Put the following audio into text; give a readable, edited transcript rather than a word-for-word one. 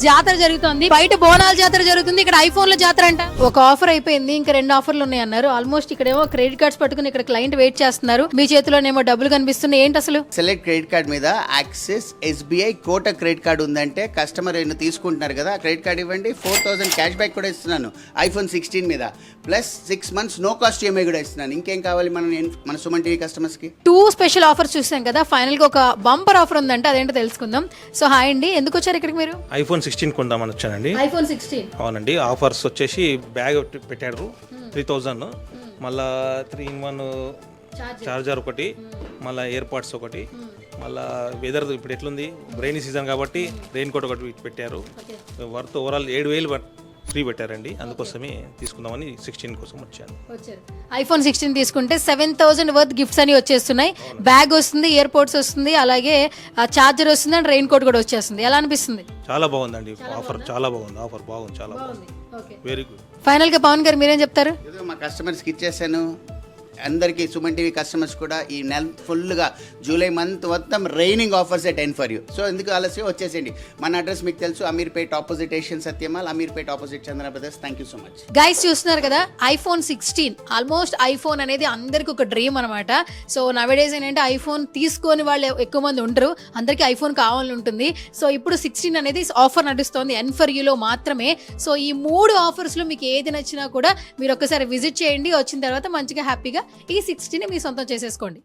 జాతర జరుగుతుంది, బయట బోనాల జాతర జరుగుతుంది, ఇక్కడ ఐఫోన్ల జాతర అంట. ఒక ఆఫర్ అయిపోయింది, ఇంకా 2 ఆఫర్లు ఉన్నాయి అన్నారు. ఆల్మోస్ట్ ఇక్కడేమో క్రెడిట్ కార్డ్స్ పట్టుకుని ఇక్కడ క్లయింట్ వెయిట్ చేస్తున్నారు. మీ చేతిలోనేమో డబ్బులు కనిపిస్తున్నాయి. ఏంటి అసలు? సెలెక్ట్ క్రెడిట్ కార్డ్ మీద axis, SBI, Kotak credit card ఉందంటే కస్టమర్ ఏమైనా తీసుకుంటున్నారు కదా, క్రెడిట్ కార్డ్ ఇవ్వండి, 4000 క్యాష్ బ్యాక్ కూడా ఇస్తున్నాను iPhone 16 మీద, plus 6 months no cost EMI కూడా ఇస్తున్నాను. ఇంకేం కావాలి మన సుమన్ టీవీ కస్టమర్స్ కి? 2 స్పెషల్ ఆఫర్స్ చూసాం కదా, ఫైనల్ గా ఒక బంపర్ ఆఫర్ ఉందంటే అదేంటో తెలుసుకుందాం. సో హాయ్ అండి, ఎందుకు వచ్చారు ఇక్కడికి మీరు? iPhone 16 కొందామని వచ్చానండి. iPhone 16 అవునండి. ఆఫర్స్ వచ్చేసి బ్యాగ్ పెట్టారు 3000, మళ్ళా 3-in-1 చార్జర్ ఒకటి, మళ్ళీ ఇయర్ పాడ్స్ ఒకటి, మళ్ళీ వెదర్ ఇప్పుడు ఎట్లుంది, రైనీ సీజన్ కాబట్టి రెయిన్ కోట్ ఒకటి పెట్టారు. వర్త్ ఓవరాల్ 7,000 ఫ్రీ పెట్టారండి. అందుకోసమే తీసుకుందామని 16 కోసం వచ్చాను. iPhone 16 తీసుకుంటే 7,000 వర్త్ గిఫ్ట్స్ అని వచ్చేస్తున్నాయి. బ్యాగ్ వస్తుంది, ఇయర్ పోడ్స్ వస్తుంది, అలాగే చార్జర్ వస్తుంది అండ్ రెయిన్ కోట్ కూడా వచ్చేస్తుంది. ఎలా అనిపిస్తుంది? చాలా బాగుందండి ఆఫర్, చాలా బాగుంది ఆఫర్, బాగుంది, చాలా బాగుంది, వెరీ గుడ్. ఫైనల్ గా పవన్ గారు మీరేం చెప్తారు? మా కస్టమర్స్కి ఇచ్చేసాను. అందరికీ సుమన్ టీవీ కస్టమర్స్ కూడా ఈ నెల ఫుల్గా జూలై మంత్ మొత్తం raining offers 10 for you. So ఎందుకు ఆలస్యం, వచ్చేసేయండి. మన అడ్రస్ మీకు తెలుసు, Ameerpet opposite Asian Satyam Mall, Ameerpet opposite Chandra brothers. Thank you so much. Guys చూస్తున్నారు కదా, iPhone 16 ఆల్మోస్ట్ ఐఫోన్ అనేది అందరికి ఒక డ్రీమ్ అనమాట. సో నవేడేస్ ఏంటంటే ఐఫోన్ తీసుకొని వాళ్ళు ఎక్కువ మంది ఉండరు, అందరికీ ఐఫోన్ కావాలని ఉంటుంది. సో ఇప్పుడు 16 అనేది ఆఫర్ నడుస్తోంది N4U మాత్రమే. సో ఈ 3 ఆఫర్స్లో మీకు ఏది నచ్చినా కూడా మీరు ఒక్కసారి విజిట్ చేయండి. వచ్చిన తర్వాత మంచిగా హ్యాపీగా ఈ 16 మీ సొంతం చేసేసుకోండి.